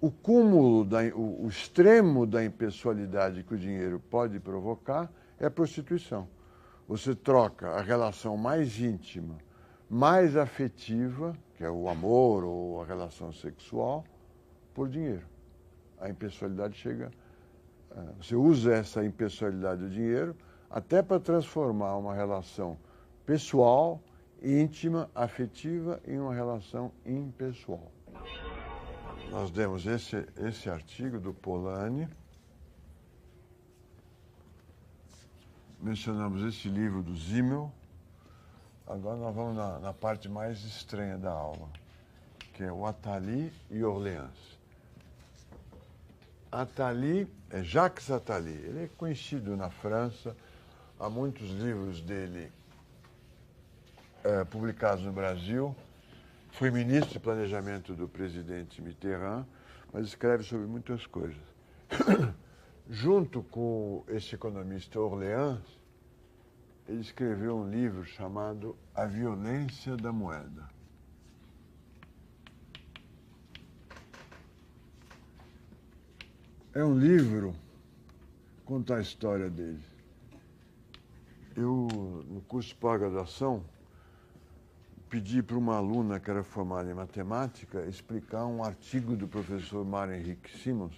o cúmulo, o extremo da impessoalidade que o dinheiro pode provocar é a prostituição. Você troca a relação mais íntima, mais afetiva, que é o amor ou a relação sexual, por dinheiro. A impessoalidade chega... Você usa essa impessoalidade do dinheiro até para transformar uma relação pessoal, íntima, afetiva, em uma relação impessoal. Nós demos esse artigo do Polanyi, mencionamos esse livro do Simmel. Agora nós vamos na parte mais estranha da aula, que é o Attali e Orleans. Attali é Jacques Attali. Ele é conhecido na França. Há muitos livros dele publicados no Brasil. Foi ministro de planejamento do presidente Mitterrand, mas escreve sobre muitas coisas. Junto com esse economista Orleans, ele escreveu um livro chamado A Violência da Moeda. É um livro que conta a história dele. Eu, no curso de pós-graduação, pedi para uma aluna que era formada em matemática explicar um artigo do professor Mário Henrique Simons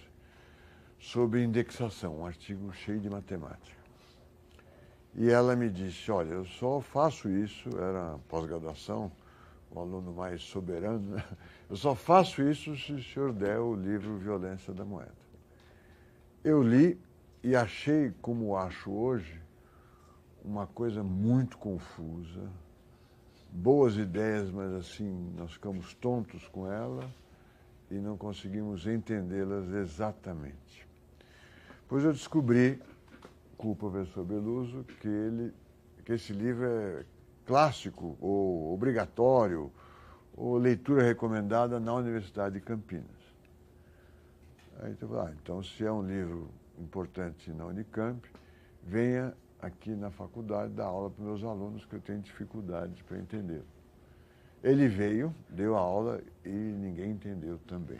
sobre indexação, um artigo cheio de matemática. E ela me disse, olha, eu só faço isso, era pós-graduação, o aluno mais soberano, né? Eu só faço isso se o senhor der o livro Violência da Moeda. Eu li e achei, como acho hoje, uma coisa muito confusa, boas ideias, mas assim, nós ficamos tontos com ela e não conseguimos entendê-las exatamente. Pois eu descobri, com o professor Beluso, que esse livro é clássico, ou obrigatório, ou leitura recomendada na Universidade de Campinas. Aí eu falei, então se é um livro importante na Unicamp, venha aqui na faculdade dar aula para meus alunos, que eu tenho dificuldades para entender. Ele veio, deu a aula e ninguém entendeu também.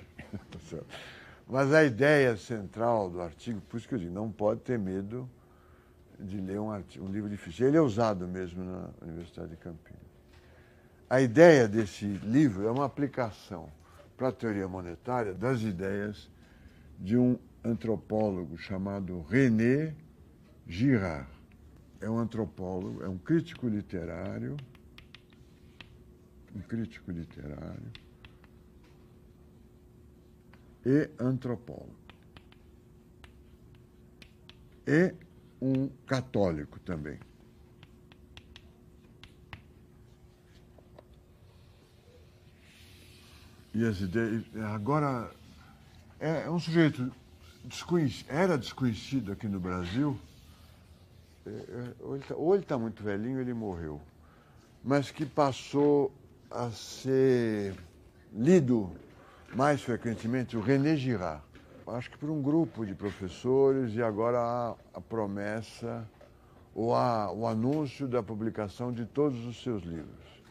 Mas a ideia central do artigo, por isso que eu digo, não pode ter medo de ler um livro difícil. Ele é usado mesmo na Universidade de Campinas. A ideia desse livro é uma aplicação para a teoria monetária das ideias de um antropólogo chamado René Girard. É um antropólogo, é um crítico literário e antropólogo. E um católico também. E as ideias... Agora, é um sujeito era desconhecido aqui no Brasil, ou ele está muito velhinho, ele morreu, mas que passou a ser lido mais frequentemente, o René Girard. Acho que por um grupo de professores, e agora há a promessa ou há o anúncio da publicação de todos os seus livros.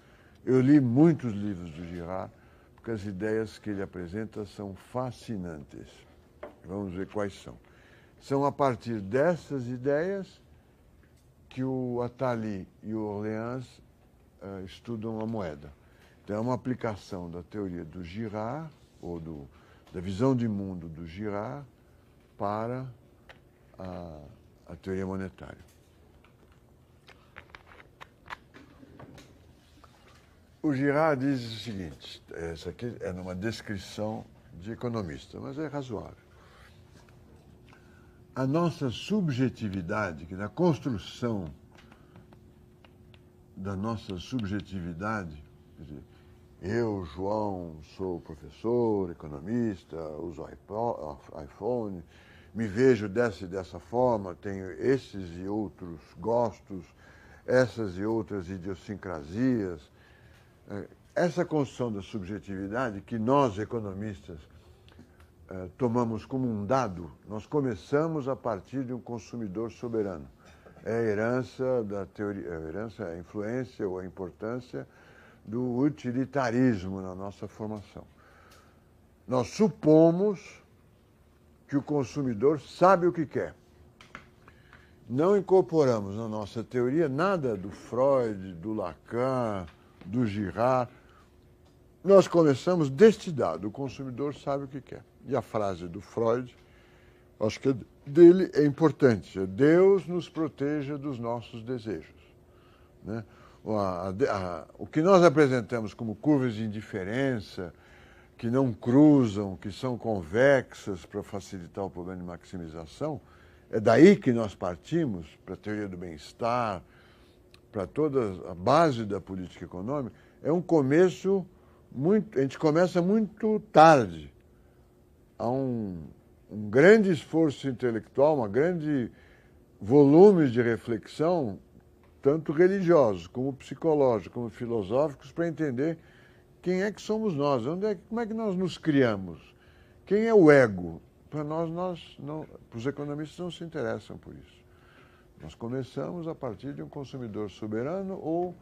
Eu li muitos livros do Girard, porque as ideias que ele apresenta são fascinantes. Vamos ver quais são. São a partir dessas ideias que o Attali e o Orleans estudam a moeda. Então, é uma aplicação da teoria do Girard, ou da visão de mundo do Girard, para a teoria monetária. O Girard diz o seguinte, essa aqui é numa descrição de economista, mas é razoável. A nossa subjetividade, que na construção da nossa subjetividade, quer dizer, eu, João, sou professor, economista, uso iPhone, me vejo dessa e dessa forma, tenho esses e outros gostos, essas e outras idiosincrasias. Essa construção da subjetividade que nós, economistas, tomamos como um dado, nós começamos a partir de um consumidor soberano. É a herança da teoria, a influência ou a importância do utilitarismo na nossa formação. Nós supomos que o consumidor sabe o que quer. Não incorporamos na nossa teoria nada do Freud, do Lacan, do Girard. Nós começamos deste dado, o consumidor sabe o que quer. E a frase do Freud, acho que dele é importante, é Deus nos proteja dos nossos desejos. Né? O que nós apresentamos como curvas de indiferença, que não cruzam, que são convexas para facilitar o problema de maximização, é daí que nós partimos para a teoria do bem-estar, para toda a base da política econômica. É um começo a gente começa muito tarde. Há um grande esforço intelectual, um grande volume de reflexão, tanto religiosos, como psicológicos, como filosóficos, para entender quem é que somos nós, como é que nós nos criamos, quem é o ego. Para os economistas não se interessam por isso. Nós começamos a partir de um consumidor soberano ou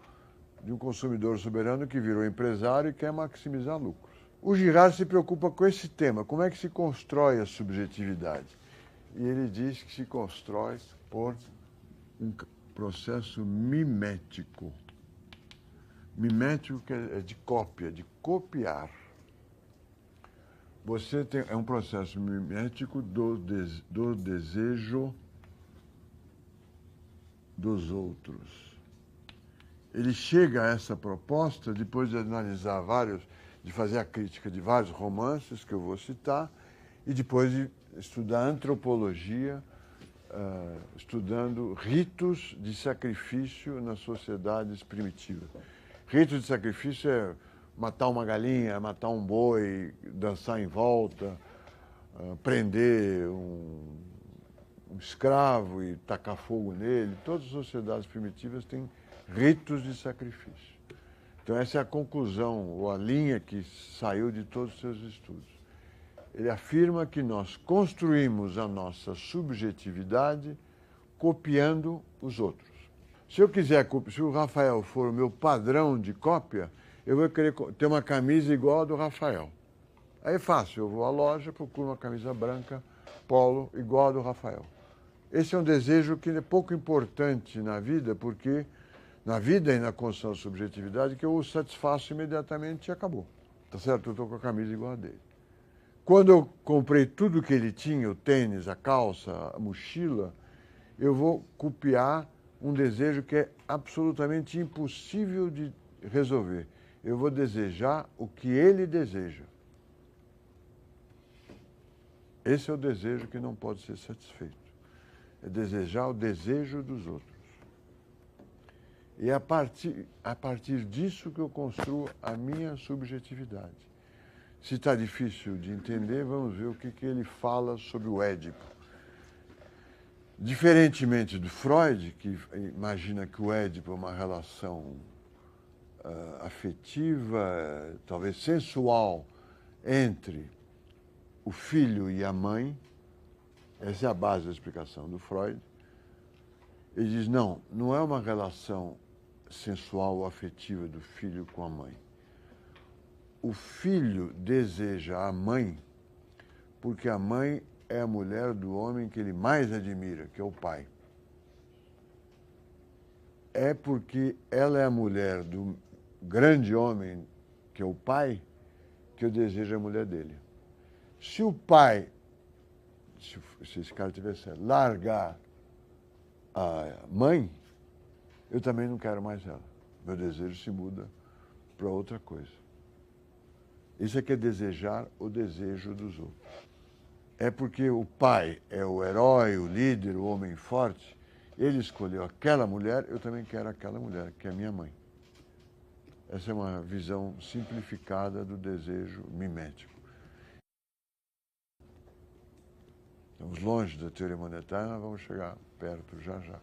de um consumidor soberano que virou empresário e quer maximizar lucros. O Girard se preocupa com esse tema, como é que se constrói a subjetividade. E ele diz que se constrói por um processo mimético. Mimético que é de cópia, de copiar. É um processo mimético do desejo dos outros. Ele chega a essa proposta depois de analisar de fazer a crítica de vários romances que eu vou citar, e depois de estudar antropologia, estudando ritos de sacrifício nas sociedades primitivas. Rito de sacrifício é matar uma galinha, matar um boi, dançar em volta, prender um escravo e tacar fogo nele. Todas as sociedades primitivas têm ritos de sacrifício. Então essa é a conclusão, ou a linha que saiu de todos os seus estudos. Ele afirma que nós construímos a nossa subjetividade copiando os outros. Se o Rafael for o meu padrão de cópia, eu vou querer ter uma camisa igual a do Rafael. Aí é fácil, eu vou à loja, procuro uma camisa branca, polo, igual a do Rafael. Esse é um desejo que é pouco importante na vida, porque na vida e na construção da subjetividade, que eu o satisfaço imediatamente e acabou. Tá certo? Eu estou com a camisa igual a dele. Quando eu comprei tudo que ele tinha, o tênis, a calça, a mochila, eu vou copiar um desejo que é absolutamente impossível de resolver. Eu vou desejar o que ele deseja. Esse é o desejo que não pode ser satisfeito. É desejar o desejo dos outros. E é a partir disso que eu construo a minha subjetividade. Se está difícil de entender, vamos ver o que ele fala sobre o Édipo. Diferentemente do Freud, que imagina que o Édipo é uma relação afetiva, talvez sensual, entre o filho e a mãe, essa é a base da explicação do Freud. Ele diz, não é uma relação sensual ou afetiva do filho com a mãe. O filho deseja a mãe porque a mãe é a mulher do homem que ele mais admira, que é o pai. É porque ela é a mulher do grande homem, que é o pai, que eu desejo a mulher dele. Se o pai, se esse cara tivesse largar a mãe, eu também não quero mais ela. Meu desejo se muda para outra coisa. Isso é que é desejar o desejo dos outros. É porque o pai é o herói, o líder, o homem forte. Ele escolheu aquela mulher, eu também quero aquela mulher, que é minha mãe. Essa é uma visão simplificada do desejo mimético. Estamos longe da teoria monetária, mas vamos chegar perto já já.